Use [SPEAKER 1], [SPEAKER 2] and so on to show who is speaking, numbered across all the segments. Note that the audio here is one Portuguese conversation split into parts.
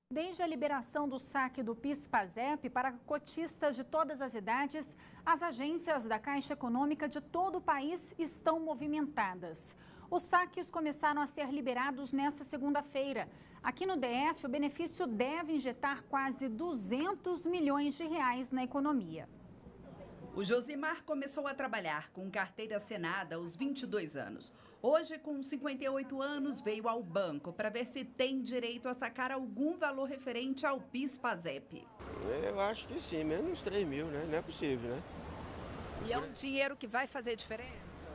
[SPEAKER 1] Desde a liberação do saque do PIS/PASEP para cotistas de todas as idades, as agências da Caixa Econômica de todo o país estão movimentadas. Os saques começaram a ser liberados nesta segunda-feira. Aqui no DF, o benefício deve injetar quase 200 milhões de reais na economia.
[SPEAKER 2] O Josimar começou a trabalhar com carteira assinada aos 22 anos. Hoje, com 58 anos, veio ao banco para ver se tem direito a sacar algum valor referente ao PIS/PASEP.
[SPEAKER 3] Eu acho que sim, menos 3 mil, né? Não é possível, né?
[SPEAKER 2] E é um dinheiro que vai fazer diferença?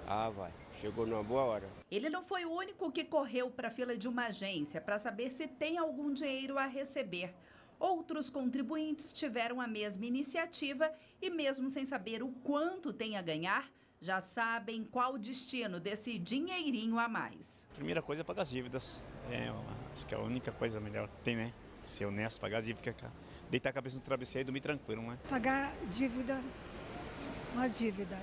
[SPEAKER 3] Ah, vai. Chegou numa boa hora.
[SPEAKER 2] Ele não foi o único que correu para a fila de uma agência para saber se tem algum dinheiro a receber. Outros contribuintes tiveram a mesma iniciativa e, mesmo sem saber o quanto tem a ganhar, já sabem qual o destino desse dinheirinho a mais.
[SPEAKER 4] A primeira coisa é pagar as dívidas. Acho que é a única coisa melhor que tem, né? Ser honesto, pagar a dívida, deitar a cabeça no travesseiro e dormir tranquilo, né?
[SPEAKER 5] Pagar dívida, uma dívida.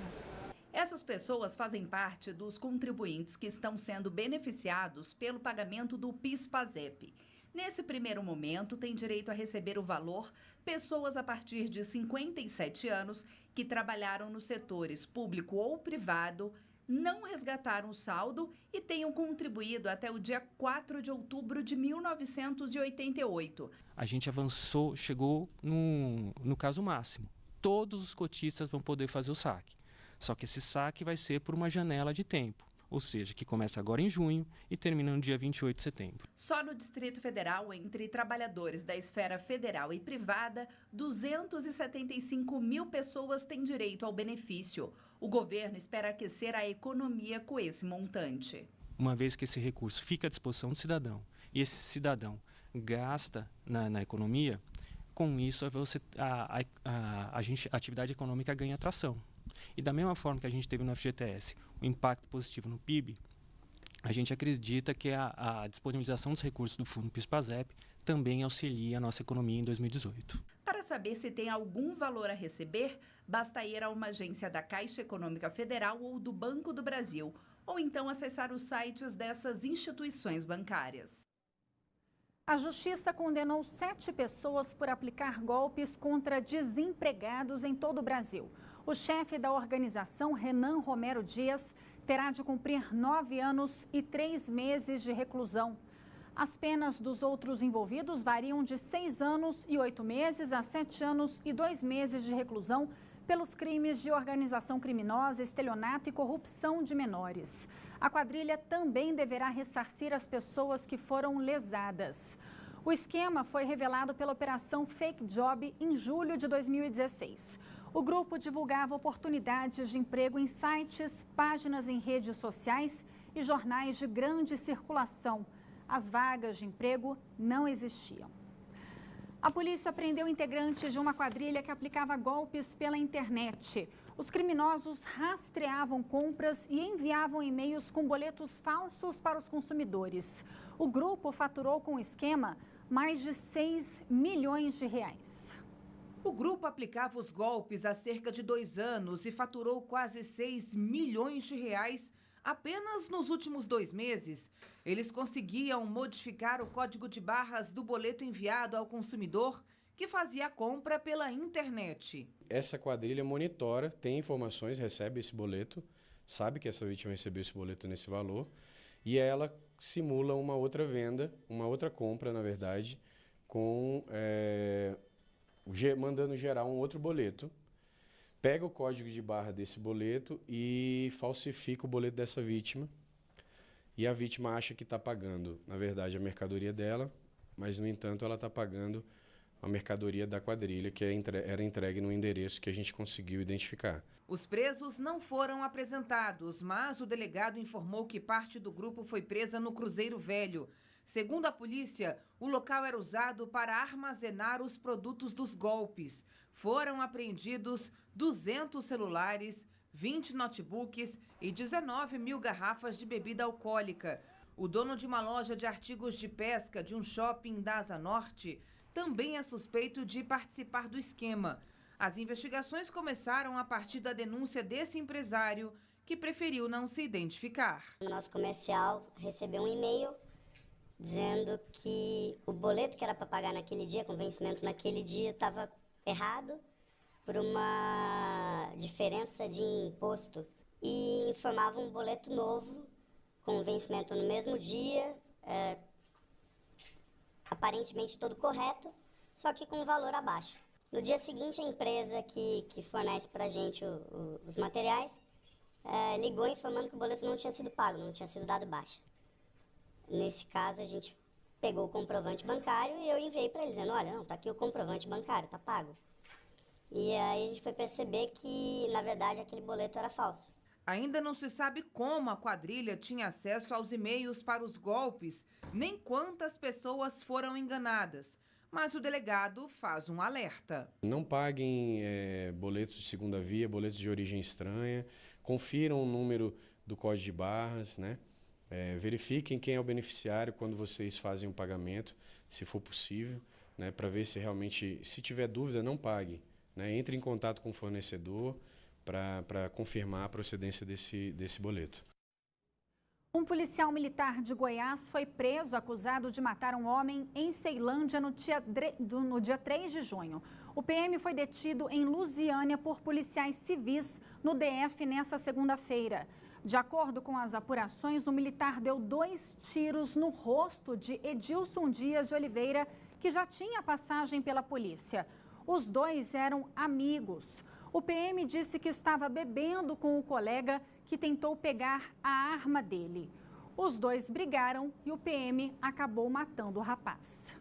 [SPEAKER 2] Essas pessoas fazem parte dos contribuintes que estão sendo beneficiados pelo pagamento do PIS/PASEP. Nesse primeiro momento, tem direito a receber o valor pessoas a partir de 57 anos que trabalharam nos setores público ou privado, não resgataram o saldo e tenham contribuído até o dia 4 de outubro de 1988.
[SPEAKER 6] A gente avançou, chegou no caso máximo. Todos os cotistas vão poder fazer o saque. Só que esse saque vai ser por uma janela de tempo. Ou seja, que começa agora em junho e termina no dia 28 de setembro.
[SPEAKER 2] Só no Distrito Federal, entre trabalhadores da esfera federal e privada, 275 mil pessoas têm direito ao benefício. O governo espera aquecer a economia com esse montante.
[SPEAKER 6] Uma vez que esse recurso fica à disposição do cidadão e esse cidadão gasta na economia, com isso a atividade econômica ganha atração. E da mesma forma que a gente teve no FGTS o impacto positivo no PIB, a gente acredita que a disponibilização dos recursos do Fundo PIS/PASEP também auxilia a nossa economia em 2018.
[SPEAKER 2] Para saber se tem algum valor a receber, basta ir a uma agência da Caixa Econômica Federal ou do Banco do Brasil, ou então acessar os sites dessas instituições bancárias.
[SPEAKER 1] A Justiça condenou 7 pessoas por aplicar golpes contra desempregados em todo o Brasil. O chefe da organização, Renan Romero Dias, terá de cumprir 9 anos e 3 meses de reclusão. As penas dos outros envolvidos variam de 6 anos e 8 meses a 7 anos e 2 meses de reclusão pelos crimes de organização criminosa, estelionato e corrupção de menores. A quadrilha também deverá ressarcir as pessoas que foram lesadas. O esquema foi revelado pela Operação Fake Job em julho de 2016. O grupo divulgava oportunidades de emprego em sites, páginas em redes sociais e jornais de grande circulação. As vagas de emprego não existiam. A polícia prendeu integrantes de uma quadrilha que aplicava golpes pela internet. Os criminosos rastreavam compras e enviavam e-mails com boletos falsos para os consumidores. O grupo faturou com o esquema mais de 6 milhões de reais.
[SPEAKER 7] O grupo aplicava os golpes há cerca de 2 anos e faturou quase 6 milhões de reais apenas nos últimos 2 meses. Eles conseguiam modificar o código de barras do boleto enviado ao consumidor que fazia a compra pela internet.
[SPEAKER 8] Essa quadrilha monitora, tem informações, recebe esse boleto, sabe que essa vítima recebeu esse boleto nesse valor e ela simula uma outra venda, uma outra compra, na verdade, mandando gerar um outro boleto. Pega o código de barra desse boleto e falsifica o boleto dessa vítima. E a vítima acha que está pagando, na verdade, a mercadoria dela, mas, no entanto, ela está pagando a mercadoria da quadrilha, que era entregue no endereço que a gente conseguiu identificar.
[SPEAKER 7] Os presos não foram apresentados, mas o delegado informou que parte do grupo foi presa no Cruzeiro Velho. Segundo a polícia, o local era usado para armazenar os produtos dos golpes. Foram apreendidos 200 celulares, 20 notebooks e 19 mil garrafas de bebida alcoólica. O dono de uma loja de artigos de pesca de um shopping da Asa Norte também é suspeito de participar do esquema. As investigações começaram a partir da denúncia desse empresário, que preferiu não se identificar.
[SPEAKER 9] O nosso comercial recebeu um e-mail dizendo que o boleto que era para pagar naquele dia, com vencimento naquele dia, estava errado por uma diferença de imposto. E informava um boleto novo, com vencimento no mesmo dia, aparentemente todo correto, só que com um valor abaixo. No dia seguinte, a empresa que fornece para a gente os materiais ligou informando que o boleto não tinha sido pago, não tinha sido dado baixa. Nesse caso, a gente pegou o comprovante bancário e eu enviei para eles, dizendo, olha, não, tá aqui o comprovante bancário, tá pago. E aí a gente foi perceber que, na verdade, aquele boleto era falso.
[SPEAKER 7] Ainda não se sabe como a quadrilha tinha acesso aos e-mails para os golpes, nem quantas pessoas foram enganadas. Mas o delegado faz um alerta.
[SPEAKER 8] Não paguem boletos de segunda via, boletos de origem estranha, confiram o número do código de barras, né? Verifiquem quem é o beneficiário quando vocês fazem o pagamento, se for possível, né? Para ver se realmente, se tiver dúvida, não pague, né? Entre em contato com o fornecedor para confirmar a procedência desse boleto.
[SPEAKER 1] Um policial militar de Goiás foi preso acusado de matar um homem em Ceilândia no dia 3 de junho. O PM foi detido em Lusiânia por policiais civis no DF nesta segunda-feira. De acordo com as apurações, o militar deu 2 tiros no rosto de Edilson Dias de Oliveira, que já tinha passagem pela polícia. Os dois eram amigos. O PM disse que estava bebendo com o colega que tentou pegar a arma dele. Os dois brigaram e o PM acabou matando o rapaz.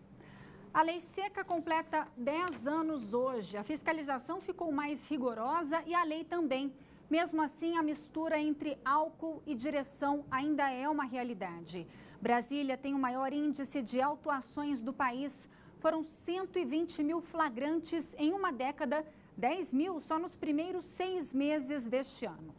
[SPEAKER 1] A lei seca completa 10 anos hoje. A fiscalização ficou mais rigorosa e a lei também. Mesmo assim, a mistura entre álcool e direção ainda é uma realidade. Brasília tem o maior índice de autuações do país. Foram 120 mil flagrantes em uma década, 10 mil só nos primeiros 6 meses deste ano.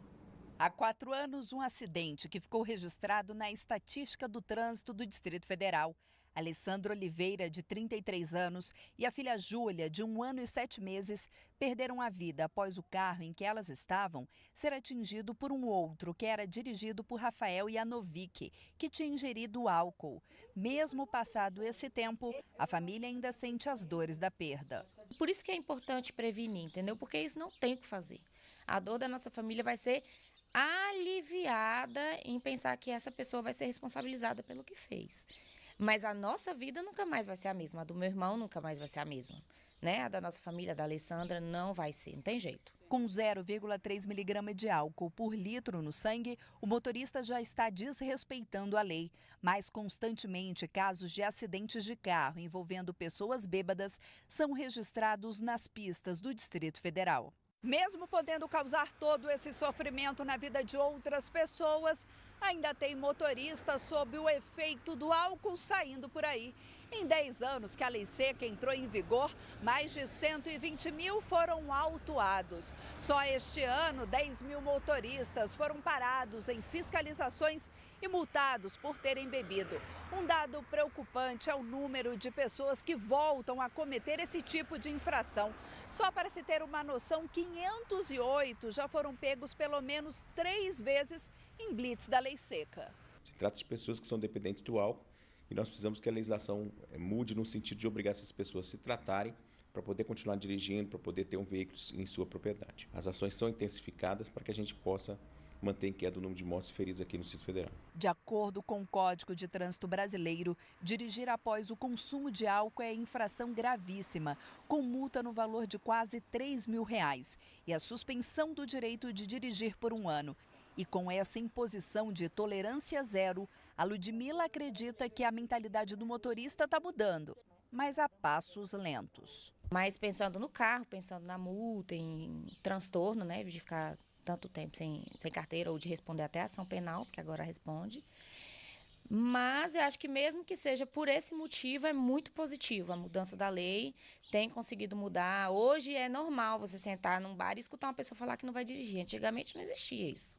[SPEAKER 2] Há 4 anos, um acidente que ficou registrado na estatística do trânsito do Distrito Federal. Alessandra Oliveira, de 33 anos, e a filha Júlia, de 1 ano e 7 meses, perderam a vida após o carro em que elas estavam ser atingido por um outro, que era dirigido por Rafael Janovic, que tinha ingerido álcool. Mesmo passado esse tempo, a família ainda sente as dores da perda.
[SPEAKER 10] Por isso que é importante prevenir, entendeu? Porque isso não tem o que fazer. A dor da nossa família vai ser aliviada em pensar que essa pessoa vai ser responsabilizada pelo que fez. Mas a nossa vida nunca mais vai ser a mesma, a do meu irmão nunca mais vai ser a mesma, né? A da nossa família, da Alessandra, não vai ser, não tem jeito.
[SPEAKER 2] Com 0,3 miligrama de álcool por litro no sangue, o motorista já está desrespeitando a lei. Mais constantemente, casos de acidentes de carro envolvendo pessoas bêbadas são registrados nas pistas do Distrito Federal. Mesmo podendo causar todo esse sofrimento na vida de outras pessoas, ainda tem motoristas sob o efeito do álcool saindo por aí. Em 10 anos que a lei seca entrou em vigor, mais de 120 mil foram autuados. Só este ano, 10 mil motoristas foram parados em fiscalizações e multados por terem bebido. Um dado preocupante é o número de pessoas que voltam a cometer esse tipo de infração. Só para se ter uma noção, 508 já foram pegos pelo menos 3 vezes em blitz da lei seca.
[SPEAKER 11] Se trata de pessoas que são dependentes do álcool e nós precisamos que a legislação mude no sentido de obrigar essas pessoas a se tratarem para poder continuar dirigindo, para poder ter um veículo em sua propriedade. As ações são intensificadas para que a gente possa manter em queda o número de mortes e feridos aqui no Distrito Federal.
[SPEAKER 2] De acordo com o Código de Trânsito Brasileiro, dirigir após o consumo de álcool é infração gravíssima, com multa no valor de quase R$3 mil e a suspensão do direito de dirigir por 1 ano. E com essa imposição de tolerância zero, a Ludmila acredita que a mentalidade do motorista está mudando, mas a passos lentos.
[SPEAKER 10] Mas pensando no carro, pensando na multa, em transtorno, né, de ficar tanto tempo sem carteira ou de responder até ação penal, porque agora responde. Mas eu acho que mesmo que seja por esse motivo, é muito positivo. A mudança da lei tem conseguido mudar. Hoje é normal você sentar num bar e escutar uma pessoa falar que não vai dirigir. Antigamente não existia isso.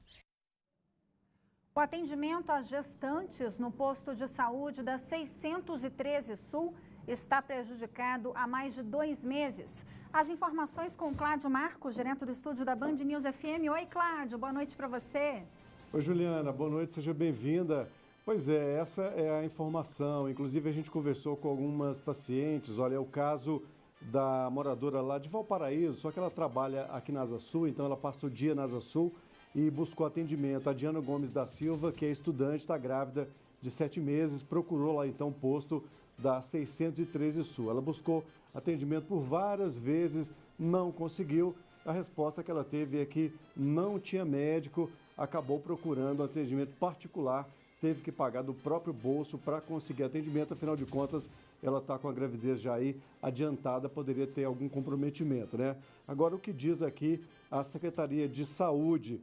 [SPEAKER 1] O atendimento às gestantes no posto de saúde da 613 Sul está prejudicado há mais de 2 meses. As informações com Cláudio Marcos, direto do estúdio da Band News FM. Oi, Cláudio, boa noite para você.
[SPEAKER 12] Oi, Juliana, boa noite, seja bem-vinda. Pois é, essa é a informação. Inclusive, a gente conversou com algumas pacientes. Olha, é o caso da moradora lá de Valparaíso, só que ela trabalha aqui na Asa Sul, então ela passa o dia na Asa Sul e buscou atendimento. A Diana Gomes da Silva, que é estudante, está grávida de 7 meses, procurou lá então o posto da 613 Sul. Ela buscou atendimento por várias vezes, não conseguiu. A resposta que ela teve é que não tinha médico, acabou procurando atendimento particular, teve que pagar do próprio bolso para conseguir atendimento, afinal de contas, ela está com a gravidez já aí adiantada, poderia ter algum comprometimento, né? Agora, o que diz aqui a Secretaria de Saúde,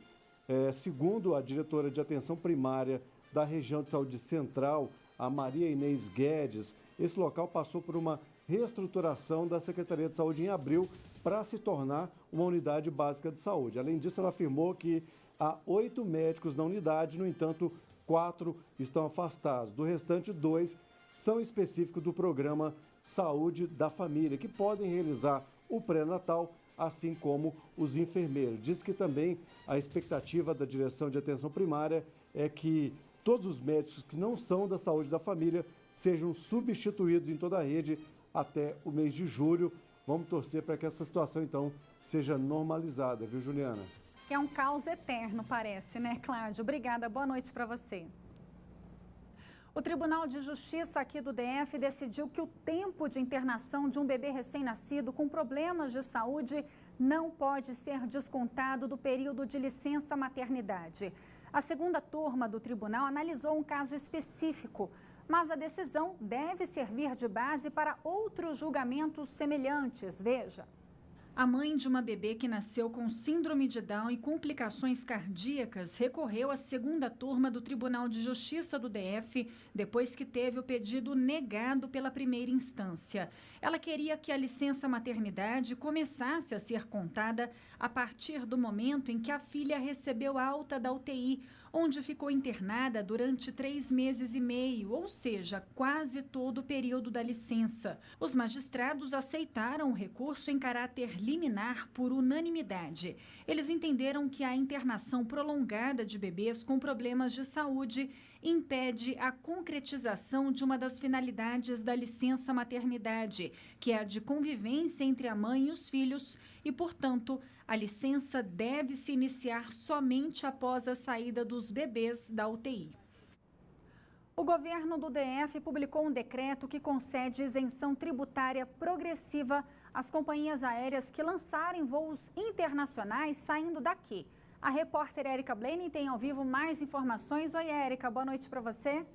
[SPEAKER 12] segundo a diretora de atenção primária da região de saúde central, a Maria Inês Guedes, esse local passou por uma reestruturação da Secretaria de Saúde em abril para se tornar uma unidade básica de saúde. Além disso, ela afirmou que há 8 médicos na unidade, no entanto, 4 estão afastados. Do restante, 2 são específicos do programa Saúde da Família, que podem realizar o pré-natal, assim como os enfermeiros. Diz que também a expectativa da direção de atenção primária é que todos os médicos que não são da saúde da família sejam substituídos em toda a rede até o mês de julho. Vamos torcer para que essa situação, então, seja normalizada, viu, Juliana?
[SPEAKER 1] É um caos eterno, parece, né, Cláudio? Obrigada, boa noite para você. O Tribunal de Justiça aqui do DF decidiu que o tempo de internação de um bebê recém-nascido com problemas de saúde não pode ser descontado do período de licença maternidade. A segunda turma do tribunal analisou um caso específico, mas a decisão deve servir de base para outros julgamentos semelhantes. Veja. A mãe de uma bebê que nasceu com síndrome de Down e complicações cardíacas recorreu à segunda turma do Tribunal de Justiça do DF depois que teve o pedido negado pela primeira instância. Ela queria que a licença maternidade começasse a ser contada a partir do momento em que a filha recebeu alta da UTI, onde ficou internada durante 3 meses e meio, ou seja, quase todo o período da licença. Os magistrados aceitaram o recurso em caráter liminar por unanimidade. Eles entenderam que a internação prolongada de bebês com problemas de saúde impede a concretização de uma das finalidades da licença maternidade, que é a de convivência entre a mãe e os filhos, e, portanto, a licença deve se iniciar somente após a saída dos bebês da UTI. O governo do DF publicou um decreto que concede isenção tributária progressiva às companhias aéreas que lançarem voos internacionais saindo daqui. A repórter Érica Blenny tem ao vivo mais informações. Oi, Érica, boa noite para você.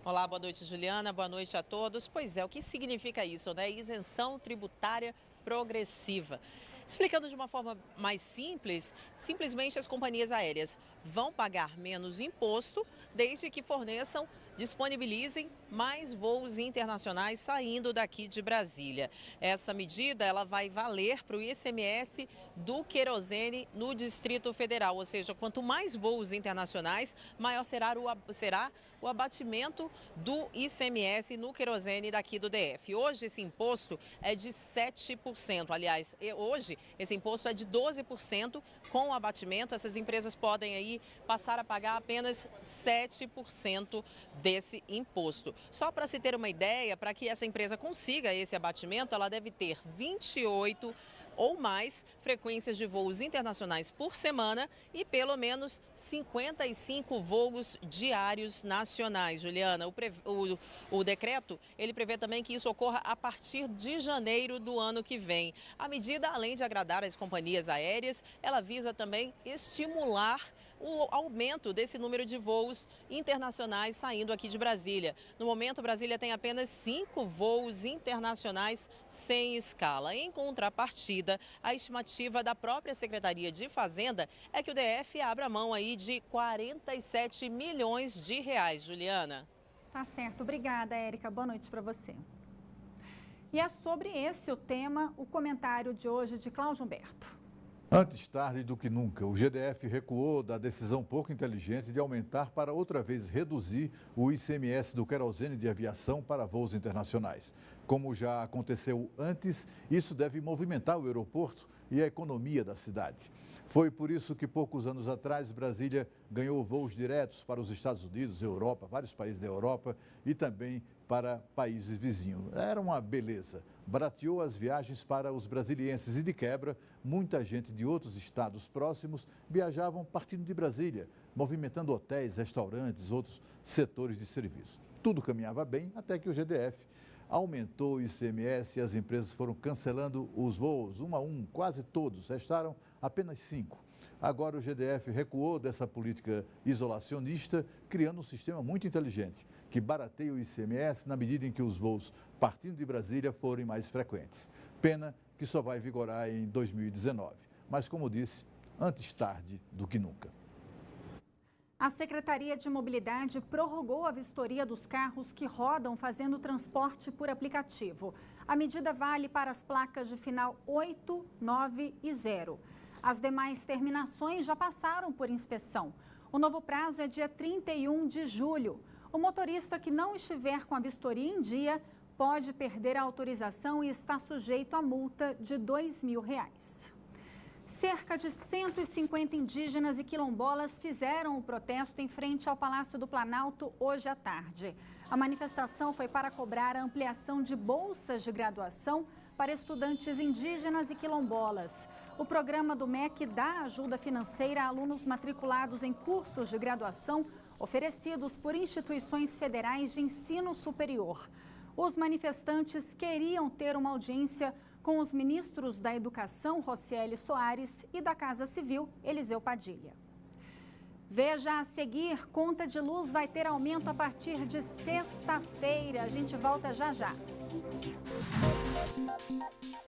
[SPEAKER 13] Olá, boa noite, Juliana, boa noite a todos. Pois é, o que significa isso, né? Isenção tributária progressiva. Explicando de uma forma mais simples, simplesmente as companhias aéreas vão pagar menos imposto desde que forneçam, disponibilizem mais voos internacionais saindo daqui de Brasília. Essa medida ela vai valer para o ICMS do querosene no Distrito Federal, ou seja, quanto mais voos internacionais, maior será o abatimento do ICMS no querosene daqui do DF. Hoje esse imposto é de 7%, aliás, hoje esse imposto é de 12%, com o abatimento essas empresas podem aí passar a pagar apenas 7% desse imposto. Só para se ter uma ideia, para que essa empresa consiga esse abatimento, ela deve ter 28 ou mais frequências de voos internacionais por semana e pelo menos 55 voos diários nacionais. Juliana, o decreto, ele prevê também que isso ocorra a partir de janeiro do ano que vem. A medida, além de agradar as companhias aéreas, ela visa também estimular o aumento desse número de voos internacionais saindo aqui de Brasília. No momento, Brasília tem apenas 5 voos internacionais sem escala. Em contrapartida, a estimativa da própria Secretaria de Fazenda é que o DF abra mão aí de 47 milhões de reais, Juliana.
[SPEAKER 1] Tá certo. Obrigada, Érica. Boa noite para você. E é sobre esse o tema, o comentário de hoje de Cláudio Humberto.
[SPEAKER 14] Antes tarde do que nunca, o GDF recuou da decisão pouco inteligente de aumentar para outra vez reduzir o ICMS do querosene de aviação para voos internacionais. Como já aconteceu antes, isso deve movimentar o aeroporto e a economia da cidade. Foi por isso que poucos anos atrás Brasília ganhou voos diretos para os Estados Unidos, Europa, vários países da Europa e também para países vizinhos. Era uma beleza. Barateou as viagens para os brasilienses e, de quebra, muita gente de outros estados próximos viajavam partindo de Brasília, movimentando hotéis, restaurantes, outros setores de serviço. Tudo caminhava bem até que o GDF aumentou o ICMS e as empresas foram cancelando os voos, um a um, quase todos, restaram apenas 5. Agora o GDF recuou dessa política isolacionista, criando um sistema muito inteligente, que barateia o ICMS na medida em que os voos partindo de Brasília forem mais frequentes. Pena que só vai vigorar em 2019. Mas, como disse, antes tarde do que nunca.
[SPEAKER 1] A Secretaria de Mobilidade prorrogou a vistoria dos carros que rodam fazendo transporte por aplicativo. A medida vale para as placas de final 8, 9 e 0. As demais terminações já passaram por inspeção. O novo prazo é dia 31 de julho. O motorista que não estiver com a vistoria em dia pode perder a autorização e está sujeito a multa de R$ 2.000. Cerca de 150 indígenas e quilombolas fizeram o protesto em frente ao Palácio do Planalto hoje à tarde. A manifestação foi para cobrar a ampliação de bolsas de graduação para estudantes indígenas e quilombolas. O programa do MEC dá ajuda financeira a alunos matriculados em cursos de graduação oferecidos por instituições federais de ensino superior. Os manifestantes queriam ter uma audiência com os ministros da Educação, Rocieli Soares, e da Casa Civil, Eliseu Padilha. Veja a seguir, conta de luz vai ter aumento a partir de sexta-feira. A gente volta já já.